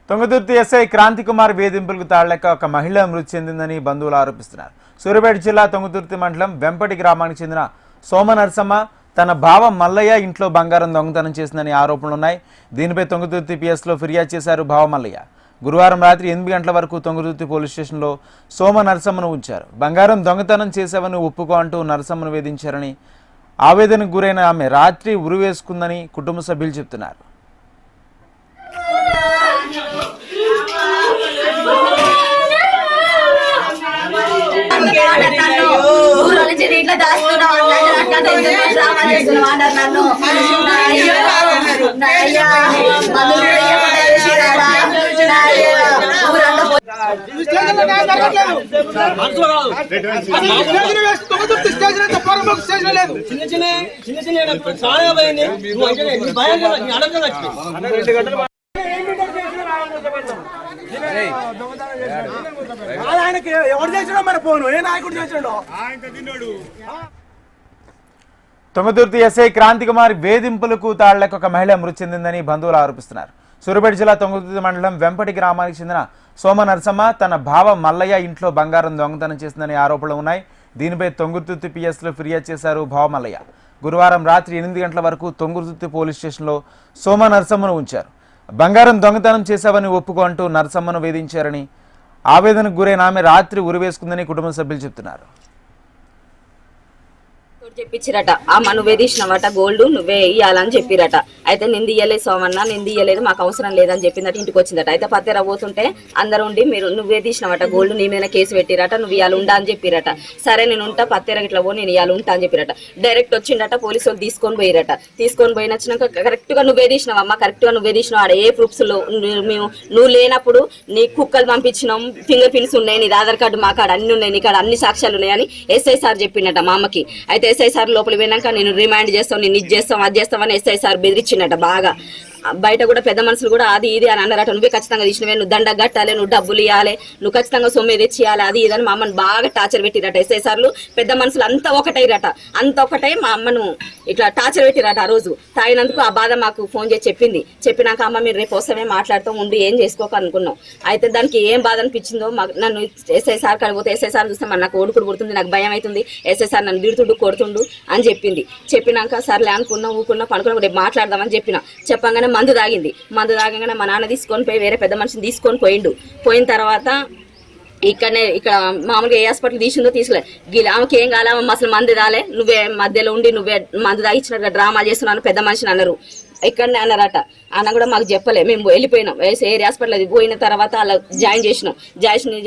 Thungathurthi SI Kranthi Kumar వేధింపులకు తాళలేక ఒక మహిళ మృతి చెందిందని బంధువులు ఆరోపిస్తున్నారు. సూర్యాపేట జిల్లా తుంగతుర్తి మండలం వెంపటి గ్రామానికి చెందిన సోమ నరసమ్మ తన భావ మల్లయ్య ఇంట్లో బంగారం దొంగతనం చేసిందని ఆరోపణలున్నాయి. దీనిపై తుంగతుర్తి పిఎస్లో ఫిర్యాదు చేశారు భావ మల్లయ్య. గురువారం రాత్రి 8 గంటల వరకు తుంగతుర్తి పోలీస్ స్టేషన్లో సోమ నరసమ్మను ఉంచారు. బంగారం దొంగతనం చేశావని ఒప్పుకో అంటూ నరసమ్మను వేధించారని, ఆవేదనకు గురైన ఆమె రాత్రి ఉరివేసుకుందని కుటుంబ సభ్యులు చెప్తున్నారు. తుంగతుర్తి ఎస్ఐ క్రాంతికుమార్ వేధింపులకు తాళ్లకు ఒక మహిళ మృతి చెందిందని బంధువులు ఆరోపిస్తున్నారు. సూర్యాపేట జిల్లా తుంగతుర్తి మండలం వెంపటి గ్రామానికి చెందిన సోమ నరసమ్మ తన భావ మల్లయ్య ఇంట్లో బంగారం దొంగతనం చేసిందని ఆరోపణలు ఉన్నాయి. దీనిపై తుంగతుర్తి పిఎస్లో ఫిర్యాదు చేశారు భావ మల్లయ్య. గురువారం రాత్రి 8 గంటల వరకు తుంగతుర్తి పోలీస్ స్టేషన్లో సోమ నరసమ్మను ఉంచారు. బంగారం దొంగతనం చేశావని ఒప్పుకో అంటూ నరసమ్మను వేధించారని, ఆవేదనకు గురైన ఆమె రాత్రి ఉరివేసుకుందని కుటుంబ సభ్యులు చెప్తున్నారు. చెప్పించిరట అమ్మ నువ్వే తీసినవట గోల్డ్ నువ్వే ఇయ్యాలని చెప్పిరట. అయితే నింది ఇయ్యలేదు సోమన్న, నింది ఇయ్యలేదు మాకు అవసరం లేదని చెప్పిందట. ఇంటికి వచ్చిందట. అయితే పత్తెర పోతుంటే అందరు ఉండి మీరు నువ్వే తీసినవట గోల్డ్, నీ మీద కేసు పెట్టిరట, నువ్వు ఇవాళ ఉండా అని చెప్పిరట. సరే నేను ఉంటా పత్తెర ఇట్లా పో నేను ఇవాళ ఉంటా అని చెప్పిరట. డైరెక్ట్ వచ్చిండట, పోలీసు వాళ్ళు తీసుకొని పోయిరట. తీసుకొని పోయినచ్చినాక కరెక్ట్ గా నువ్వే తీసినావమ్మ, కరెక్ట్ గా నువ్వే తీసినావు, ఆడ ఏ ప్రూఫ్స్ మేము నువ్వు లేనప్పుడు నీ కుక్కలు పంపించినాం, ఫింగర్ ప్రింట్స్ ఉన్నాయి, నీ ఆధార్ కార్డు మా కాడ అన్ని ఉన్నాయి, నీ కాడ అన్ని సాక్ష్యాలు ఉన్నాయని ఎస్ఐ సార్ చెప్పిండట మా అమ్మకి. అయితే ఎస్ఐ సార్ లోపల పోయినాక నేను రిమాండ్ చేస్తాం, నేను ఇది చేస్తాం అది చేస్తామని ఎస్ఐ సార్ బెదిరించినట బాగా. బయట కూడా పెద్ద మనుషులు కూడా అది ఇది అని అన్నారట. నువ్వే ఖచ్చితంగా తీసినవే, నువ్వు దండ కట్టాలి, నువ్వు డబ్బులు ఇవ్వాలి, నువ్వు ఖచ్చితంగా సొమ్మె తెచ్చియాలి, అది ఇదని మా అమ్మను బాగా టార్చర్ పెట్టిరట. ఎస్ఐ సార్లు పెద్ద మనుషులు అంతా ఒకటైరట. అంత ఒకటై మా అమ్మను ఇట్లా టార్చర్ పెట్టిరట. ఆ రోజు తాగినందుకు ఆ బాధ మాకు ఫోన్ చేసి చెప్పింది. చెప్పినాక అమ్మ మీరు రేపు వస్తామే మాట్లాడుతూ ఉండి ఏం చేసుకోక అనుకున్నాం. అయితే దానికి ఏం బాధ అనిపించిందో నన్ను ఎస్ఐ సార్ కడిపోతే ఎస్ఐ సార్ చూస్తే మన నాకు ఓడుకుడు పుడుతుంది, నాకు భయం అవుతుంది, ఎస్ఐ సార్ నన్ను విడుతుండు కొడుతుండు అని చెప్పింది. చెప్పినాక సర్లే అనుకున్నా ఊకున్నా పనుకున్నా రేపు మాట్లాడదామని చెప్పిన. చెప్పగానే మందు తాగింది. మందు తాగగానే మా నాన్న తీసుకొని పోయి వేరే పెద్ద మనిషిని తీసుకొని పోయిండు. పోయిన తర్వాత ఇక్కడ మామూలుగా ఏ హాస్పిటల్ తీసిందో తీసుకోలేదు. ఆమెకి ఏం కాలే, అసలు మందు రాలే, నువ్వే మధ్యలో ఉండి నువ్వే మందు తాగించినట్టుగా డ్రామా చేస్తున్నాను పెద్ద మనిషిని అన్నారు. ఇక్కడనే అన్నారట. అన్న కూడా మాకు చెప్పలే, మేము వెళ్ళిపోయినాం. ఏరియా హాస్పిటల్ అది పోయిన తర్వాత అలా జాయిన్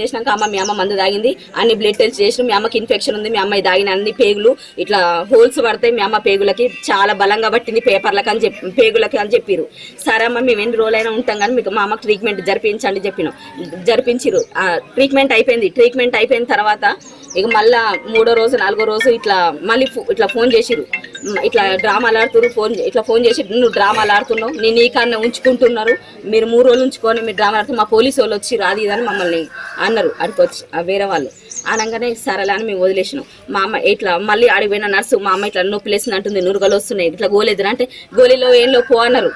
చేసినాక అమ్మ మీ అమ్మ మందు తాగింది, అన్ని బ్లడ్ టెస్ట్ చేసినాం, మీ అమ్మకి ఇన్ఫెక్షన్ ఉంది, మీ అమ్మాయి తాగిన అన్ని పేగులు ఇట్లా హోల్స్ పడతాయి, మీ అమ్మ పేగులకి చాలా బలంగా పట్టింది పేపర్లకి అని చెప్పి పేగులకి అని చెప్పారు. సరే అమ్మ మేము ఎన్ని రోజులైనా ఉంటాం కానీ మీకు మా అమ్మకి ట్రీట్మెంట్ జరిపించండి చెప్పినాం. జరిపించారు. ట్రీట్మెంట్ అయిపోయింది. ట్రీట్మెంట్ అయిపోయిన తర్వాత ఇక మళ్ళా 3వ రోజు 4వ రోజు ఇట్లా మళ్ళీ ఇట్లా ఫోన్ చేసిరు. ఇట్లా డ్రామాలు ఆడుతున్నారు, ఇట్లా ఫోన్ చేసి నువ్వు డ్రామాలు ఆడుతున్నావు, నేను ఈ కన్నా ఉంచుకుంటున్నారు, మీరు 3 రోజులు ఉంచుకొని మీరు డ్రామాలు ఆడుతున్నారు, మా పోలీసు వాళ్ళు వచ్చి రాదు ఇదని మమ్మల్ని అన్నారు. అక్కడికి వచ్చి వేరే వాళ్ళు అనగానే సరేలే అని మేము వదిలేసినాం. మా అమ్మ ఇట్లా మళ్ళీ ఆడిపోయిన నర్సు మా అమ్మ ఇట్లా నొప్పి లేసింది అంటుంది, నురుగలు వస్తున్నాయి, ఇట్లా గోలేదురా అంటే గోళీలో ఏం పో అన్నారు.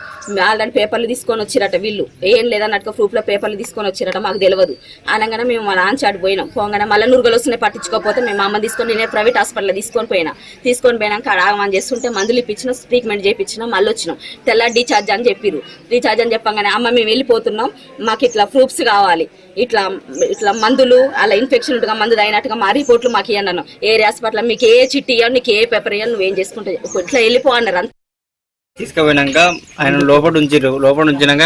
ఆల్రెడీ పేపర్లు తీసుకొని వచ్చిరట. వీళ్ళు ఏం లేదన్నట్టుగా ప్రూఫ్లో పేపర్లు తీసుకొని వచ్చిరట, మాకు తెలియదు. అనగానే మేము మా నాన్నచాటు పోయినాం. పోగానే మళ్ళీ నురుగలు వస్తున్నాయి, పట్టించుకోకపోతే మేము అమ్మ తీసుకొని నేను ప్రైవేట్ హాస్పిటల్లో తీసుకొని పోయినాక ఆగమని చేస్తుంటే మందులు ఇప్పించినాం, ట్రీట్మెంట్ చేయించినాం, మళ్ళీ వచ్చినాం. తెల్ల డీఛార్జ్ అని చెప్పారు. డీఛార్జ్ అని చెప్పగానే అమ్మ మేము వెళ్ళిపోతున్నాం, మాకు ఇట్లా ప్రూఫ్స్ కావాలి, ఇట్లా మందులు అలా ఇన్ఫెక్షన్ ఉంటుగా మందు అయినట్టుగా మా రిపోర్ట్లు మాకు ఇవ్వను, ఏరియా హాస్పిటల్ మీకు ఏ చిట్టి ఇవ్వను, నీకు ఏ పేపర్ ఇవ్వను, నువ్వేం చేసుకుంటావు ఇట్లా వెళ్ళిపో అన్నారు. తీసుకుపోయినాక ఆయన లోపల ఉంచినాక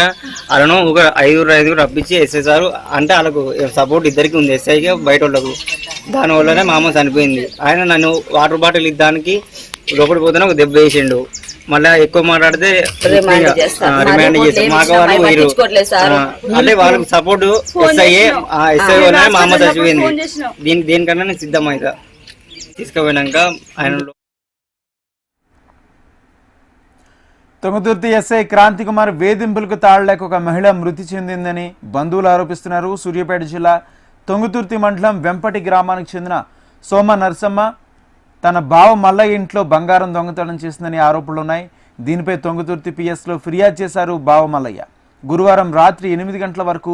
వాళ్ళను ఒక 5 రప్పించి ఎస్ఐ సార్ అంటే వాళ్ళకు సపోర్ట్ ఇద్దరికి ఉంది, ఎస్ఐకి బయట వాళ్ళకు. దానివల్లనే మా అమ్మ చనిపోయింది. ఆయన నన్ను వాటర్ బాటిల్ ఇద్దానికి లోపలికి పోతేనే ఒక దెబ్బ వేసిండు. మళ్ళీ ఎక్కువ మాట్లాడితే రిమాండ్ చేస్తారు. మాకు వాళ్ళు అంటే వాళ్ళకి సపోర్ట్ ఎస్ఐ వల్లనే మా అమ్మ చచ్చిపోయింది. దీనికన్నా నేను సిద్ధమైతా. తీసుకుపోయినాక ఆయన తుంగతుర్తి ఎస్ఐ క్రాంతికుమార్ వేధింపులకు తాళలేక ఒక మహిళ మృతి చెందిందని బంధువులు ఆరోపిస్తున్నారు. సూర్యాపేట జిల్లా తుంగతుర్తి మండలం వెంపటి గ్రామానికి చెందిన సోమ నరసమ్మ తన బావ మల్లయ్య ఇంట్లో బంగారం దొంగతనం చేసిందని ఆరోపణలున్నాయి. దీనిపై తుంగతుర్తి పిఎస్లో ఫిర్యాదు చేశారు బావ మల్లయ్య. గురువారం రాత్రి 8 గంటల వరకు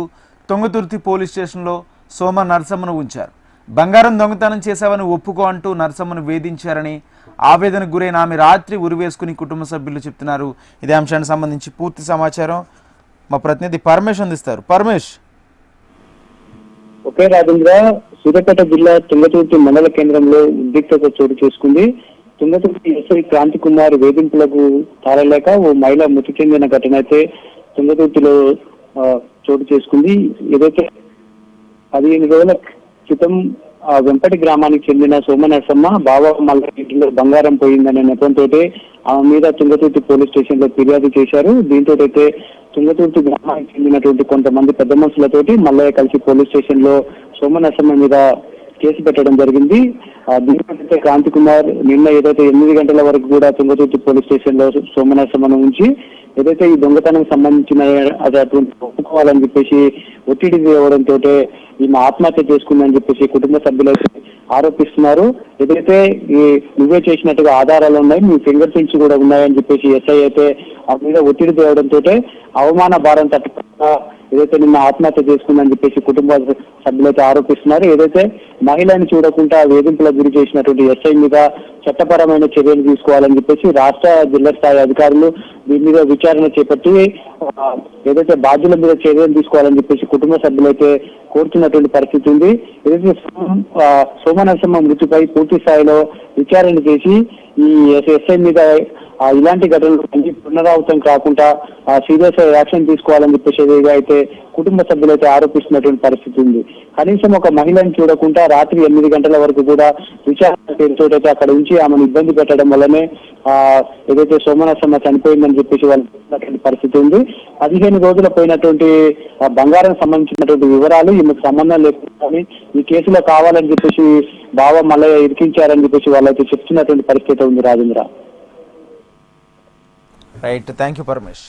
తుంగతుర్తి పోలీస్ స్టేషన్లో సోమ నరసమ్మను ఉంచారు. బంగారం దొంగతనం చేశావని ఒప్పుకో అంటూ నరసమ్మను వేధించారని, ఆవేదనకు గురైన ఆమె రాత్రి ఉరివేసుకుని కుటుంబ సభ్యులు చెప్తున్నారు. ఇదే అంశానికి సంబంధించి పూర్తి సమాచారం మా ప్రతినిధి పరమేష్ అందిస్తారు. పరమేష్. ఒకే రాజేంద్ర, సూర్యాపేట జిల్లా తుంగతుర్తి మండల కేంద్రంలో ఉద్రిక్తత చోటు చేసుకుంది. తుంగతుర్తి ఎస్ఐ క్రాంతి కుమార్ వేధింపులకు తాళలేక ఓ మహిళ మృతి చెందిన ఘటన అయితే తుంగతుర్తిలో చోటు చేసుకుంది. ఏదైతే 15 రోజుల క్రితం వెంపటి గ్రామానికి చెందిన సోమ నరసమ్మ బావ మల్ల ఇంటిలో బంగారం పోయిందనే నెపంతో ఆమె మీద తుంగతుర్తి పోలీస్ స్టేషన్ లో ఫిర్యాదు చేశారు. దీంతో అయితే తుంగతుర్తి గ్రామానికి చెందినటువంటి కొంతమంది పెద్ద మనుషులతోటి మల్లయ్య కలిసి పోలీస్ స్టేషన్ లో సోమ నరసమ్మ మీద కేసు పెట్టడం జరిగింది. దీనిపై క్రాంతి కుమార్ నిన్న ఏదైతే 8 గంటల వరకు కూడా తుంగతుర్తి పోలీస్ స్టేషన్ లో సోమ నరసమ్మను ఉంచి ఏదైతే ఈ దొంగతనం సంబంధించిన అటువంటి ఒప్పుకోవాలని చెప్పేసి ఒత్తిడి తేవడంతో ఈమె ఆత్మహత్య చేసుకుందని చెప్పేసి కుటుంబ సభ్యులు ఆరోపిస్తున్నారు. ఏదైతే ఈ నువ్వే చేసినట్టుగా ఆధారాలు ఉన్నాయి, మీ ఫింగర్ ప్రింట్స్ కూడా ఉన్నాయని చెప్పేసి ఎస్ఐ అయితే ఆ మీద ఒత్తిడి తేవడంతో అవమాన భారం తట్టుకుండా ఏదైతే నిన్న ఆత్మహత్య చేసుకుందని చెప్పేసి కుటుంబ సభ్యులైతే ఆరోపిస్తున్నారు. ఏదైతే మహిళని చూడకుండా వేధింపులకు గురి చేసినటువంటి ఎస్ఐ మీద చట్టపరమైన చర్యలు తీసుకోవాలని చెప్పేసి రాష్ట్ర జిల్లా స్థాయి అధికారులు దీని మీద విచారణ చేపట్టి ఏదైతే బాధ్యుల మీద చర్యలు తీసుకోవాలని చెప్పేసి కుటుంబ సభ్యులైతే కోరుతున్నటువంటి పరిస్థితి ఉంది. ఏదైతే సోమ నరసమ్మ మృతిపై పూర్తి స్థాయిలో విచారణ చేసి ఈ ఎస్ఐ మీద ఇలాంటి ఘటనలు పునరావృతం కాకుండా సీరియస్ యాక్షన్ తీసుకోవాలని చెప్పేసి అయితే కుటుంబ సభ్యులైతే ఆరోపిస్తున్నటువంటి పరిస్థితి ఉంది. కనీసం ఒక మహిళను చూడకుండా రాత్రి 8 గంటల వరకు కూడా విచారణ పేరుతో అయితే అక్కడ ఉంచి ఆమెను ఇబ్బంది పెట్టడం వల్లనే ఏదైతే సోమ నరసమ్మ చనిపోయిందని చెప్పేసి వాళ్ళు పరిస్థితి ఉంది. 15 రోజుల పోయినటువంటి బంగారం సంబంధించినటువంటి వివరాలు ఈమెకు సంబంధం లేకుండా ఈ కేసులో కావాలని చెప్పేసి బావ మల్లయ్య ఇరికించారని చెప్పేసి వాళ్ళైతే చెప్తున్నటువంటి పరిస్థితి ఉంది. Rajendra. Right, thank you Paramesh.